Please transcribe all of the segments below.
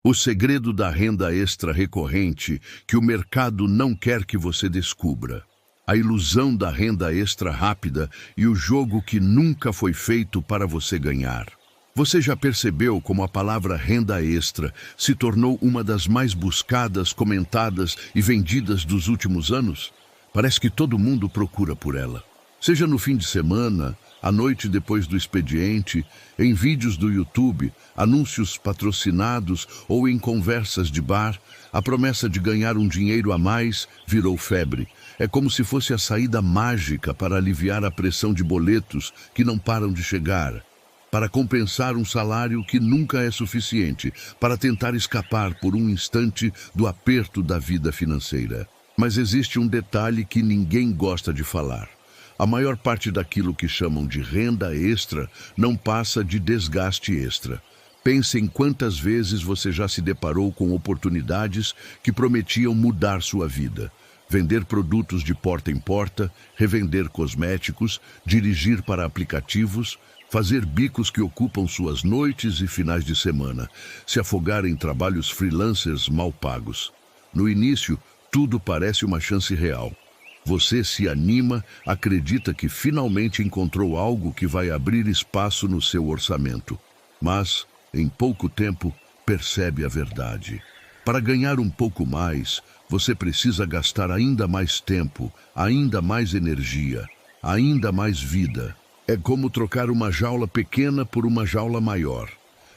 O segredo da renda extra recorrente que o mercado não quer que você descubra. A ilusão da renda extra rápida e o jogo que nunca foi feito para você ganhar. Você já percebeu como a palavra renda extra se tornou uma das mais buscadas, comentadas e vendidas dos últimos anos? Parece que todo mundo procura por ela. Seja no fim de semana, à noite depois do expediente, em vídeos do YouTube, anúncios patrocinados ou em conversas de bar, a promessa de ganhar um dinheiro a mais virou febre. É como se fosse a saída mágica para aliviar a pressão de boletos que não param de chegar, para compensar um salário que nunca é suficiente, para tentar escapar por um instante do aperto da vida financeira. Mas existe um detalhe que ninguém gosta de falar. A maior parte daquilo que chamam de renda extra não passa de desgaste extra. Pense em quantas vezes você já se deparou com oportunidades que prometiam mudar sua vida. Vender produtos de porta em porta, revender cosméticos, dirigir para aplicativos, fazer bicos que ocupam suas noites e finais de semana, se afogar em trabalhos freelancers mal pagos. No início, tudo parece uma chance real. Você se anima, acredita que finalmente encontrou algo que vai abrir espaço no seu orçamento. Mas, em pouco tempo, percebe a verdade. Para ganhar um pouco mais, você precisa gastar ainda mais tempo, ainda mais energia, ainda mais vida. É como trocar uma jaula pequena por uma jaula maior.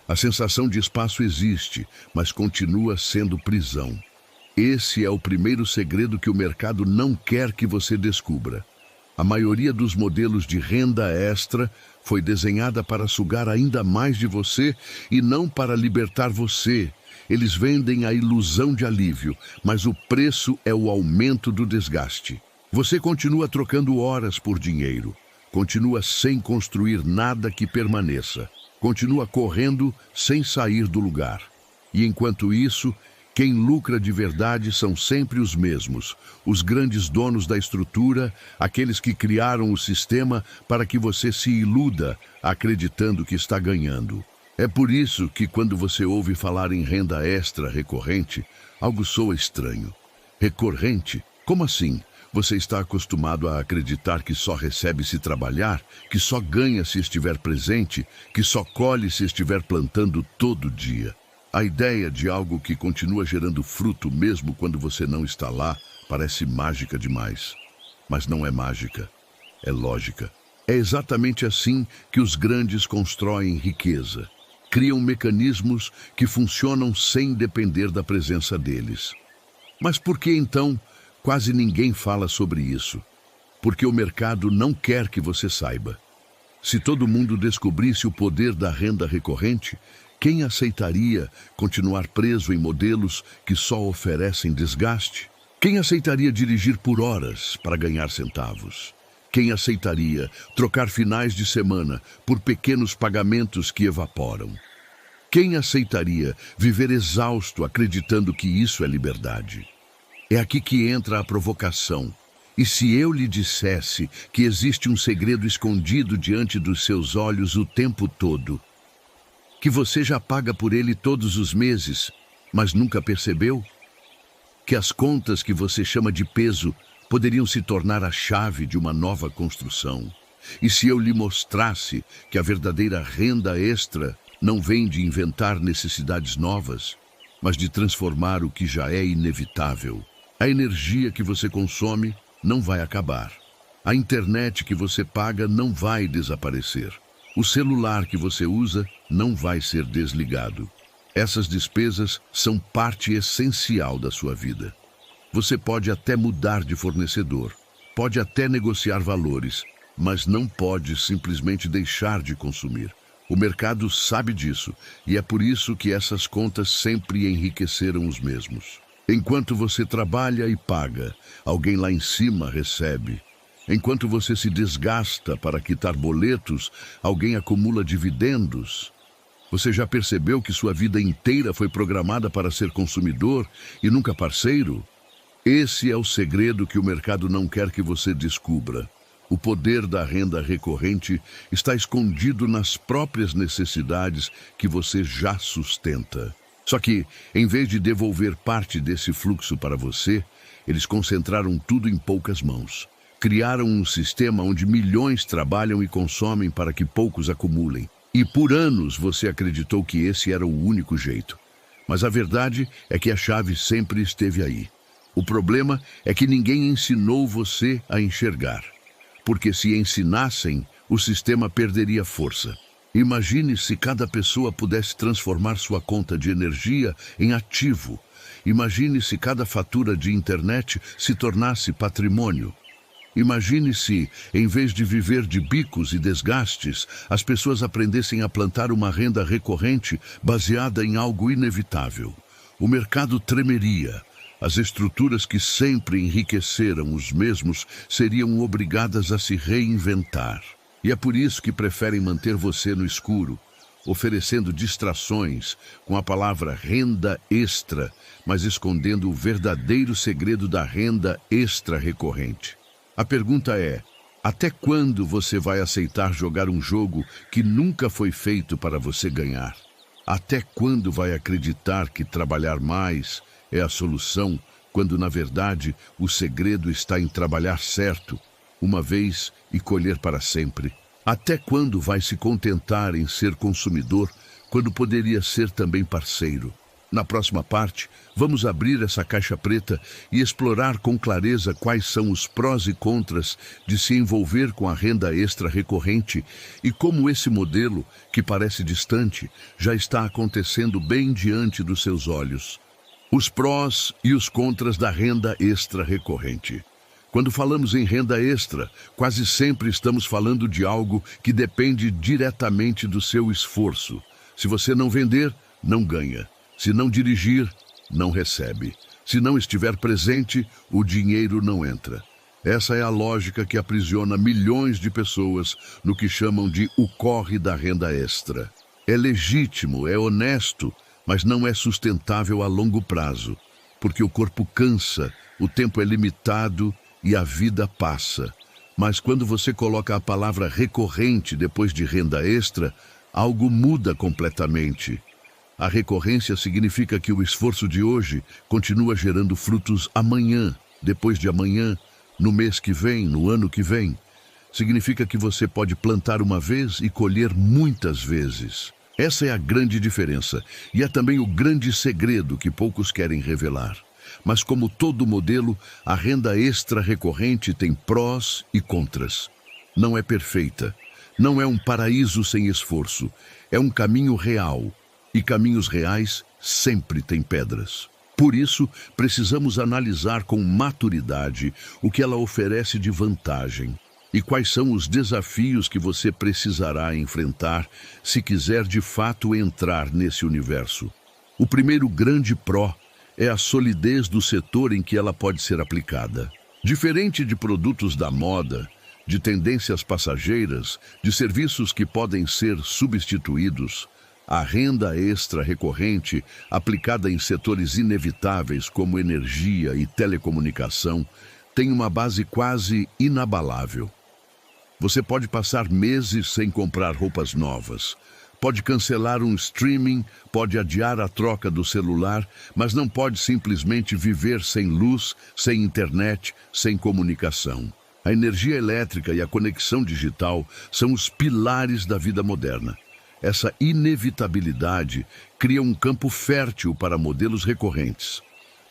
A sensação de espaço existe, mas continua sendo prisão. Esse é o primeiro segredo que o mercado não quer que você descubra. A maioria dos modelos de renda extra foi desenhada para sugar ainda mais de você e não para libertar você. Eles vendem a ilusão de alívio, mas o preço é o aumento do desgaste. Você continua trocando horas por dinheiro, continua sem construir nada que permaneça, continua correndo sem sair do lugar. E enquanto isso, quem lucra de verdade são sempre os mesmos, os grandes donos da estrutura, aqueles que criaram o sistema para que você se iluda, acreditando que está ganhando. É por isso que quando você ouve falar em renda extra recorrente, algo soa estranho. Recorrente? Como assim? Você está acostumado a acreditar que só recebe se trabalhar, que só ganha se estiver presente, que só colhe se estiver plantando todo dia. A ideia de algo que continua gerando fruto mesmo quando você não está lá parece mágica demais. Mas não é mágica, é lógica. É exatamente assim que os grandes constroem riqueza. Criam mecanismos que funcionam sem depender da presença deles. Mas por que então quase ninguém fala sobre isso? Porque o mercado não quer que você saiba. Se todo mundo descobrisse o poder da renda recorrente, quem aceitaria continuar preso em modelos que só oferecem desgaste? Quem aceitaria dirigir por horas para ganhar centavos? Quem aceitaria trocar finais de semana por pequenos pagamentos que evaporam? Quem aceitaria viver exausto acreditando que isso é liberdade? É aqui que entra a provocação. E se eu lhe dissesse que existe um segredo escondido diante dos seus olhos o tempo todo, que você já paga por ele todos os meses, mas nunca percebeu? Que as contas que você chama de peso poderiam se tornar a chave de uma nova construção? E se eu lhe mostrasse que a verdadeira renda extra não vem de inventar necessidades novas, mas de transformar o que já é inevitável? A energia que você consome não vai acabar. A internet que você paga não vai desaparecer. O celular que você usa não vai ser desligado. Essas despesas são parte essencial da sua vida. Você pode até mudar de fornecedor, pode até negociar valores, mas não pode simplesmente deixar de consumir. O mercado sabe disso e é por isso que essas contas sempre enriqueceram os mesmos. Enquanto você trabalha e paga, alguém lá em cima recebe. Enquanto você se desgasta para quitar boletos, alguém acumula dividendos. Você já percebeu que sua vida inteira foi programada para ser consumidor e nunca parceiro? Esse é o segredo que o mercado não quer que você descubra. O poder da renda recorrente está escondido nas próprias necessidades que você já sustenta. Só que, em vez de devolver parte desse fluxo para você, eles concentraram tudo em poucas mãos. Criaram um sistema onde milhões trabalham e consomem para que poucos acumulem. E por anos você acreditou que esse era o único jeito. Mas a verdade é que a chave sempre esteve aí. O problema é que ninguém ensinou você a enxergar. Porque se ensinassem, o sistema perderia força. Imagine se cada pessoa pudesse transformar sua conta de energia em ativo. Imagine se cada fatura de internet se tornasse patrimônio. Imagine se, em vez de viver de bicos e desgastes, as pessoas aprendessem a plantar uma renda recorrente baseada em algo inevitável. O mercado tremeria. As estruturas que sempre enriqueceram os mesmos seriam obrigadas a se reinventar. E é por isso que preferem manter você no escuro, oferecendo distrações com a palavra renda extra, mas escondendo o verdadeiro segredo da renda extra recorrente. A pergunta é: até quando você vai aceitar jogar um jogo que nunca foi feito para você ganhar? Até quando vai acreditar que trabalhar mais é a solução, quando na verdade o segredo está em trabalhar certo, uma vez e colher para sempre? Até quando vai se contentar em ser consumidor, quando poderia ser também parceiro? Na próxima parte, vamos abrir essa caixa preta e explorar com clareza quais são os prós e contras de se envolver com a renda extra recorrente e como esse modelo, que parece distante, já está acontecendo bem diante dos seus olhos. Os prós e os contras da renda extra recorrente. Quando falamos em renda extra, quase sempre estamos falando de algo que depende diretamente do seu esforço. Se você não vender, não ganha. Se não dirigir, não recebe. Se não estiver presente, o dinheiro não entra. Essa é a lógica que aprisiona milhões de pessoas no que chamam de o corre da renda extra. É legítimo, é honesto, mas não é sustentável a longo prazo, porque o corpo cansa, o tempo é limitado e a vida passa. Mas quando você coloca a palavra recorrente depois de renda extra, algo muda completamente. A recorrência significa que o esforço de hoje continua gerando frutos amanhã, depois de amanhã, no mês que vem, no ano que vem. Significa que você pode plantar uma vez e colher muitas vezes. Essa é a grande diferença e é também o grande segredo que poucos querem revelar. Mas como todo modelo, a renda extra recorrente tem prós e contras. Não é perfeita, não é um paraíso sem esforço, é um caminho real. E caminhos reais sempre têm pedras. Por isso, precisamos analisar com maturidade o que ela oferece de vantagem e quais são os desafios que você precisará enfrentar se quiser de fato entrar nesse universo. O primeiro grande pró é a solidez do setor em que ela pode ser aplicada. Diferente de produtos da moda, de tendências passageiras, de serviços que podem ser substituídos, a renda extra recorrente, aplicada em setores inevitáveis como energia e telecomunicação, tem uma base quase inabalável. Você pode passar meses sem comprar roupas novas, pode cancelar um streaming, pode adiar a troca do celular, mas não pode simplesmente viver sem luz, sem internet, sem comunicação. A energia elétrica e a conexão digital são os pilares da vida moderna. Essa inevitabilidade cria um campo fértil para modelos recorrentes.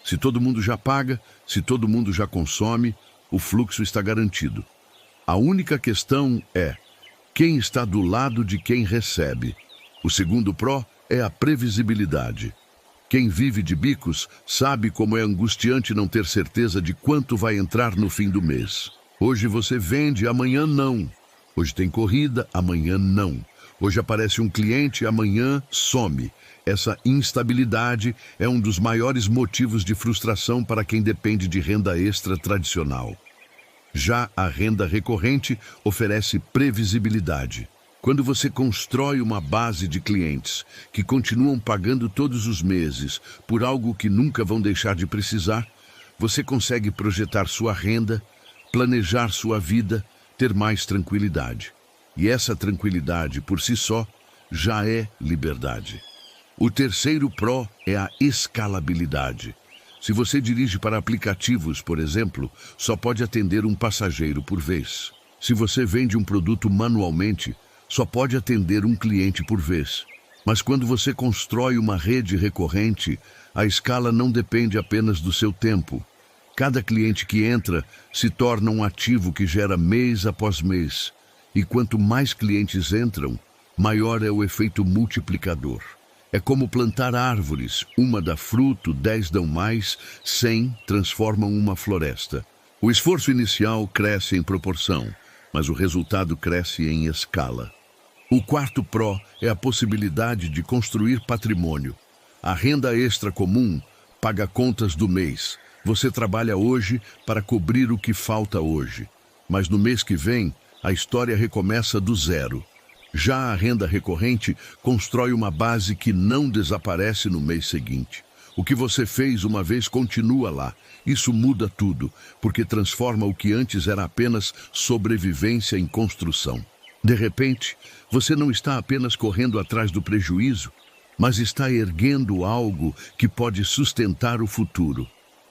Se todo mundo já paga, se todo mundo já consome, o fluxo está garantido. A única questão é quem está do lado de quem recebe. O segundo pró é a previsibilidade. Quem vive de bicos sabe como é angustiante não ter certeza de quanto vai entrar no fim do mês. Hoje você vende, amanhã não. Hoje tem corrida, amanhã não. Hoje aparece um cliente, amanhã some. Essa instabilidade é um dos maiores motivos de frustração para quem depende de renda extra tradicional. Já a renda recorrente oferece previsibilidade. Quando você constrói uma base de clientes que continuam pagando todos os meses por algo que nunca vão deixar de precisar, você consegue projetar sua renda, planejar sua vida, ter mais tranquilidade. E essa tranquilidade, por si só, já é liberdade. O terceiro pró é a escalabilidade. Se você dirige para aplicativos, por exemplo, só pode atender um passageiro por vez. Se você vende um produto manualmente, só pode atender um cliente por vez. Mas quando você constrói uma rede recorrente, a escala não depende apenas do seu tempo. Cada cliente que entra se torna um ativo que gera mês após mês. E quanto mais clientes entram, maior é o efeito multiplicador. É como plantar árvores, uma dá fruto, 10 dão mais, 100 transformam uma floresta. O esforço inicial cresce em proporção, mas o resultado cresce em escala. O quarto pró é a possibilidade de construir patrimônio. A renda extra comum paga contas do mês. Você trabalha hoje para cobrir o que falta hoje. Mas no mês que vem, a história recomeça do zero. Já a renda recorrente constrói uma base que não desaparece no mês seguinte. O que você fez uma vez continua lá. Isso muda tudo, porque transforma o que antes era apenas sobrevivência em construção. De repente, você não está apenas correndo atrás do prejuízo, mas está erguendo algo que pode sustentar o futuro.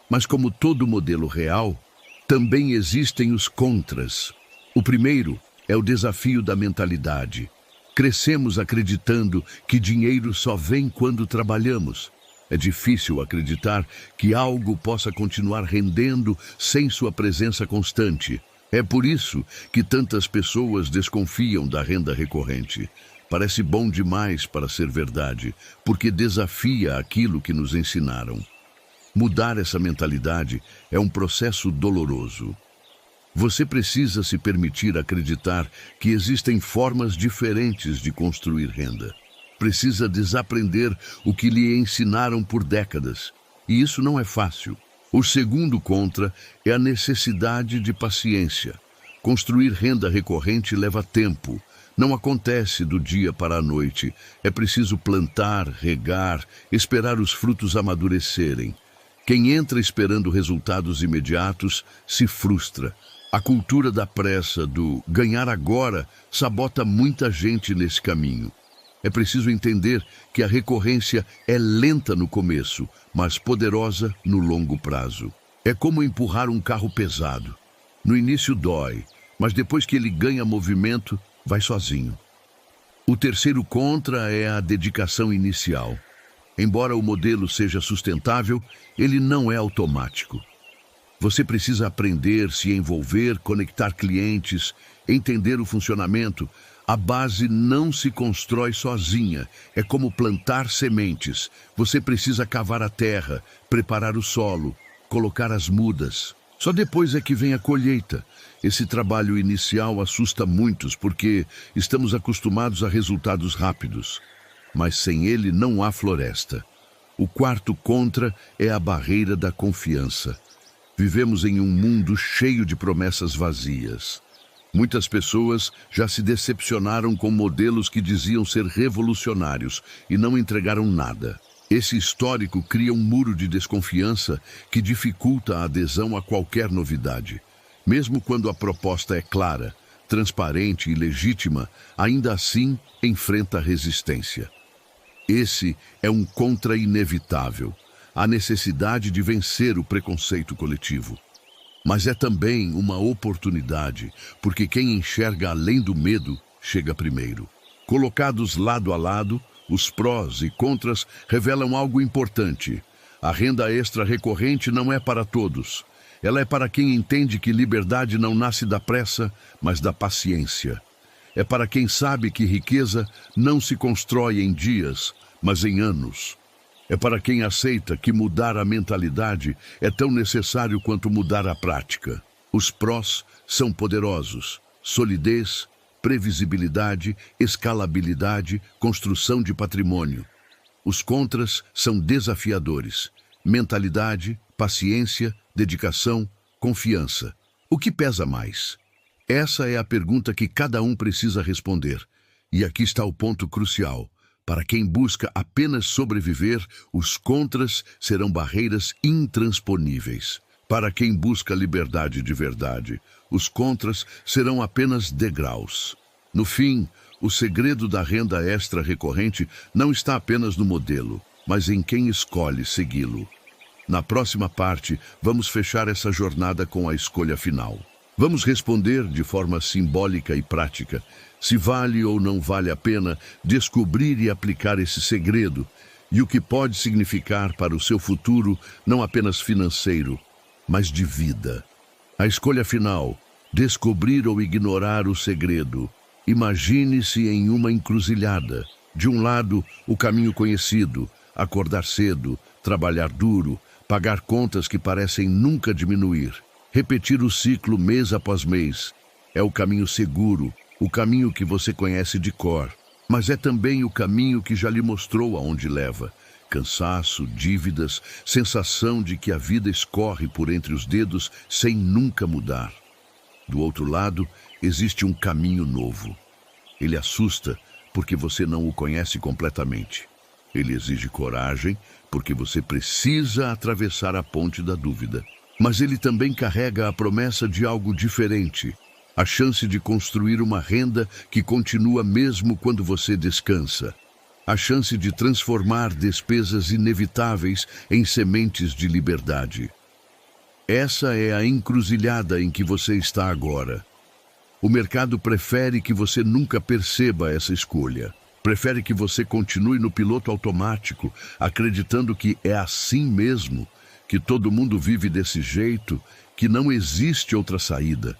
Mas como todo modelo real, também existem os contras. O primeiro é o desafio da mentalidade. Crescemos acreditando que dinheiro só vem quando trabalhamos. É difícil acreditar que algo possa continuar rendendo sem sua presença constante. É por isso que tantas pessoas desconfiam da renda recorrente. Parece bom demais para ser verdade, porque desafia aquilo que nos ensinaram. Mudar essa mentalidade é um processo doloroso. Você precisa se permitir acreditar que existem formas diferentes de construir renda. Precisa desaprender o que lhe ensinaram por décadas. E isso não é fácil. O segundo contra é a necessidade de paciência. Construir renda recorrente leva tempo. Não acontece do dia para a noite. É preciso plantar, regar, esperar os frutos amadurecerem. Quem entra esperando resultados imediatos se frustra. A cultura da pressa, do ganhar agora, sabota muita gente nesse caminho. É preciso entender que a recorrência é lenta no começo, mas poderosa no longo prazo. É como empurrar um carro pesado. No início dói, mas depois que ele ganha movimento, vai sozinho. O terceiro contra é a dedicação inicial. Embora o modelo seja sustentável, ele não é automático. Você precisa aprender, se envolver, conectar clientes, entender o funcionamento. A base não se constrói sozinha. É como plantar sementes. Você precisa cavar a terra, preparar o solo, colocar as mudas. Só depois é que vem a colheita. Esse trabalho inicial assusta muitos porque estamos acostumados a resultados rápidos. Mas sem ele não há floresta. O quarto contra é a barreira da confiança. Vivemos em um mundo cheio de promessas vazias. Muitas pessoas já se decepcionaram com modelos que diziam ser revolucionários e não entregaram nada. Esse histórico cria um muro de desconfiança que dificulta a adesão a qualquer novidade. Mesmo quando a proposta é clara, transparente e legítima, ainda assim enfrenta resistência. Esse é um contra inevitável. A necessidade de vencer o preconceito coletivo. Mas é também uma oportunidade, porque quem enxerga além do medo, chega primeiro. Colocados lado a lado, os prós e contras revelam algo importante. A renda extra recorrente não é para todos. Ela é para quem entende que liberdade não nasce da pressa, mas da paciência. É para quem sabe que riqueza não se constrói em dias, mas em anos. É para quem aceita que mudar a mentalidade é tão necessário quanto mudar a prática. Os prós são poderosos: solidez, previsibilidade, escalabilidade, construção de patrimônio. Os contras são desafiadores: mentalidade, paciência, dedicação, confiança. O que pesa mais? Essa é a pergunta que cada um precisa responder. E aqui está o ponto crucial. Para quem busca apenas sobreviver, os contras serão barreiras intransponíveis. Para quem busca liberdade de verdade, os contras serão apenas degraus. No fim, o segredo da renda extra recorrente não está apenas no modelo, mas em quem escolhe segui-lo. Na próxima parte, vamos fechar essa jornada com a escolha final. Vamos responder de forma simbólica e prática se vale ou não vale a pena descobrir e aplicar esse segredo e o que pode significar para o seu futuro, não apenas financeiro, mas de vida. A escolha final: descobrir ou ignorar o segredo. Imagine-se em uma encruzilhada. De um lado, o caminho conhecido: acordar cedo, trabalhar duro, pagar contas que parecem nunca diminuir, repetir o ciclo mês após mês. É o caminho seguro, o caminho que você conhece de cor, mas é também o caminho que já lhe mostrou aonde leva. Cansaço, dívidas, sensação de que a vida escorre por entre os dedos sem nunca mudar. Do outro lado, existe um caminho novo. Ele assusta porque você não o conhece completamente. Ele exige coragem porque você precisa atravessar a ponte da dúvida. Mas ele também carrega a promessa de algo diferente. A chance de construir uma renda que continua mesmo quando você descansa. A chance de transformar despesas inevitáveis em sementes de liberdade. Essa é a encruzilhada em que você está agora. O mercado prefere que você nunca perceba essa escolha. Prefere que você continue no piloto automático, acreditando que é assim mesmo, que todo mundo vive desse jeito, que não existe outra saída.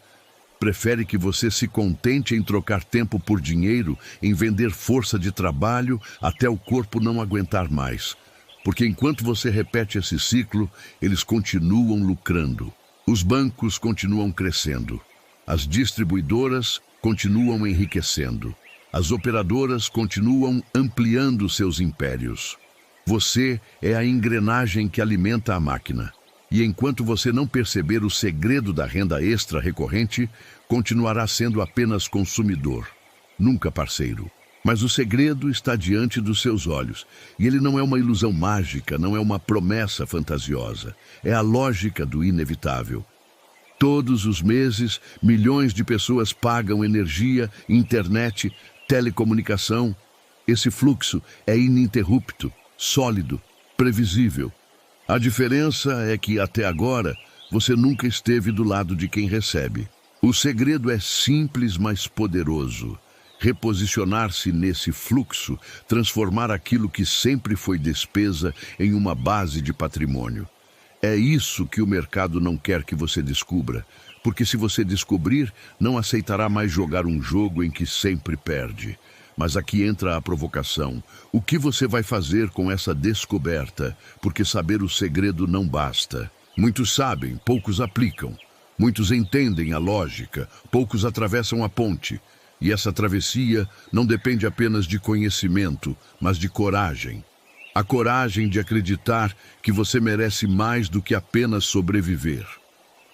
Prefere que você se contente em trocar tempo por dinheiro, em vender força de trabalho até o corpo não aguentar mais. Porque enquanto você repete esse ciclo, eles continuam lucrando. Os bancos continuam crescendo. As distribuidoras continuam enriquecendo. As operadoras continuam ampliando seus impérios. Você é a engrenagem que alimenta a máquina. E enquanto você não perceber o segredo da renda extra recorrente, continuará sendo apenas consumidor, nunca parceiro. Mas o segredo está diante dos seus olhos. E ele não é uma ilusão mágica, não é uma promessa fantasiosa. É a lógica do inevitável. Todos os meses, milhões de pessoas pagam energia, internet, telecomunicação. Esse fluxo é ininterrupto, sólido, previsível. A diferença é que, até agora, você nunca esteve do lado de quem recebe. O segredo é simples, mas poderoso. Reposicionar-se nesse fluxo, transformar aquilo que sempre foi despesa em uma base de patrimônio. É isso que o mercado não quer que você descubra, porque se você descobrir, não aceitará mais jogar um jogo em que sempre perde. Mas aqui entra a provocação. O que você vai fazer com essa descoberta? Porque saber o segredo não basta. Muitos sabem, poucos aplicam. Muitos entendem a lógica, poucos atravessam a ponte. E essa travessia não depende apenas de conhecimento, mas de coragem. A coragem de acreditar que você merece mais do que apenas sobreviver.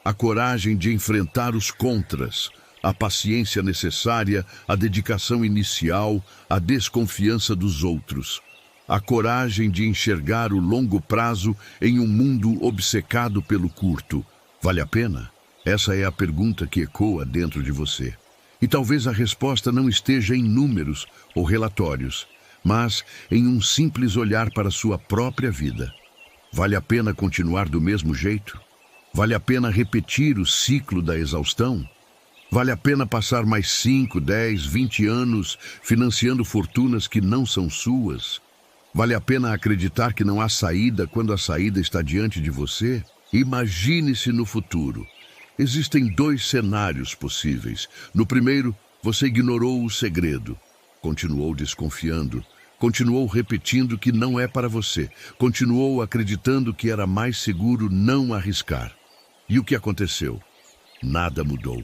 A coragem de enfrentar os contras, a paciência necessária, a dedicação inicial, a desconfiança dos outros. A coragem de enxergar o longo prazo em um mundo obcecado pelo curto. Vale a pena? Essa é a pergunta que ecoa dentro de você. E talvez a resposta não esteja em números ou relatórios, mas em um simples olhar para a sua própria vida. Vale a pena continuar do mesmo jeito? Vale a pena repetir o ciclo da exaustão? Vale a pena passar mais 5, 10, 20 anos financiando fortunas que não são suas? Vale a pena acreditar que não há saída quando a saída está diante de você? Imagine-se no futuro. Existem 2 cenários possíveis. No primeiro, você ignorou o segredo. Continuou desconfiando. Continuou repetindo que não é para você. Continuou acreditando que era mais seguro não arriscar. E o que aconteceu? Nada mudou.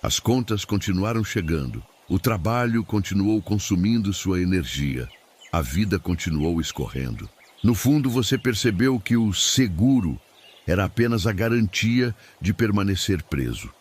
As contas continuaram chegando. O trabalho continuou consumindo sua energia. A vida continuou escorrendo. No fundo, você percebeu que o seguro era apenas a garantia de permanecer preso.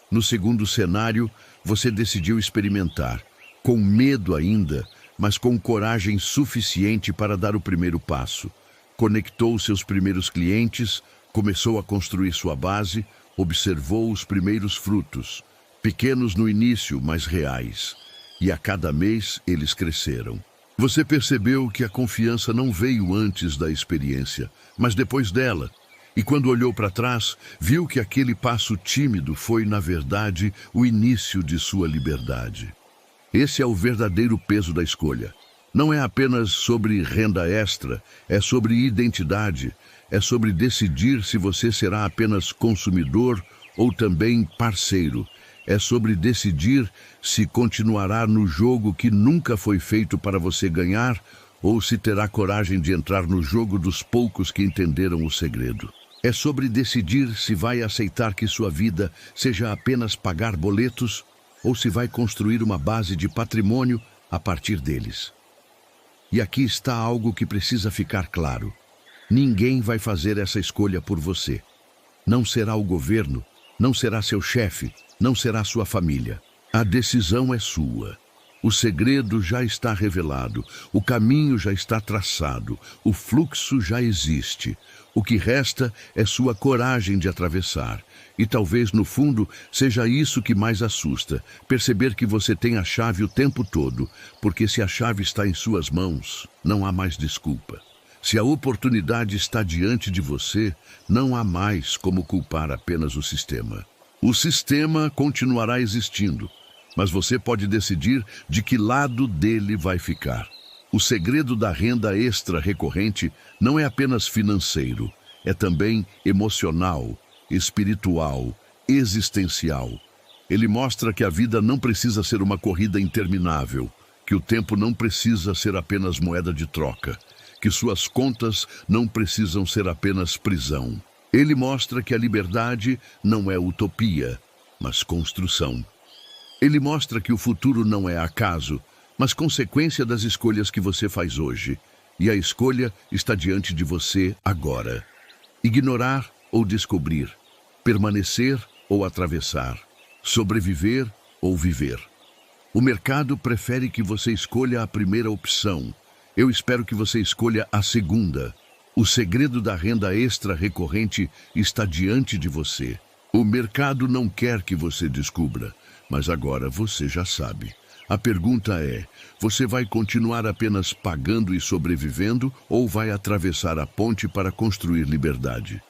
No segundo cenário, você decidiu experimentar, com medo ainda, mas com coragem suficiente para dar o primeiro passo. Conectou seus primeiros clientes, começou a construir sua base, observou os primeiros frutos, pequenos no início, mas reais. e a cada mês eles cresceram. Você percebeu que a confiança não veio antes da experiência, mas depois dela. E quando olhou para trás, viu que aquele passo tímido foi, na verdade, o início de sua liberdade. Esse é o verdadeiro peso da escolha. Não é apenas sobre renda extra, é sobre identidade, é sobre decidir se você será apenas consumidor ou também parceiro. É sobre decidir se continuará no jogo que nunca foi feito para você ganhar ou se terá coragem de entrar no jogo dos poucos que entenderam o segredo. É sobre decidir se vai aceitar que sua vida seja apenas pagar boletos ou se vai construir uma base de patrimônio a partir deles. E aqui está algo que precisa ficar claro. Ninguém vai fazer essa escolha por você. Não será o governo, não será seu chefe, não será sua família. A decisão é sua. O segredo já está revelado, o caminho já está traçado, o fluxo já existe. O que resta é sua coragem de atravessar. E talvez, no fundo, seja isso que mais assusta, perceber que você tem a chave o tempo todo, porque se a chave está em suas mãos, não há mais desculpa. Se a oportunidade está diante de você, não há mais como culpar apenas o sistema. O sistema continuará existindo, mas você pode decidir de que lado dele vai ficar. O segredo da renda extra recorrente não é apenas financeiro, é também emocional, espiritual, existencial. Ele mostra que a vida não precisa ser uma corrida interminável, que o tempo não precisa ser apenas moeda de troca, que suas contas não precisam ser apenas prisão. Ele mostra que a liberdade não é utopia, mas construção. Ele mostra que o futuro não é acaso, mas consequência das escolhas que você faz hoje. E a escolha está diante de você agora. Ignorar ou descobrir, permanecer ou atravessar, sobreviver ou viver. O mercado prefere que você escolha a primeira opção. Eu espero que você escolha a segunda. O segredo da renda extra recorrente está diante de você. O mercado não quer que você descubra, mas agora você já sabe. A pergunta é, você vai continuar apenas pagando e sobrevivendo ou vai atravessar a ponte para construir liberdade?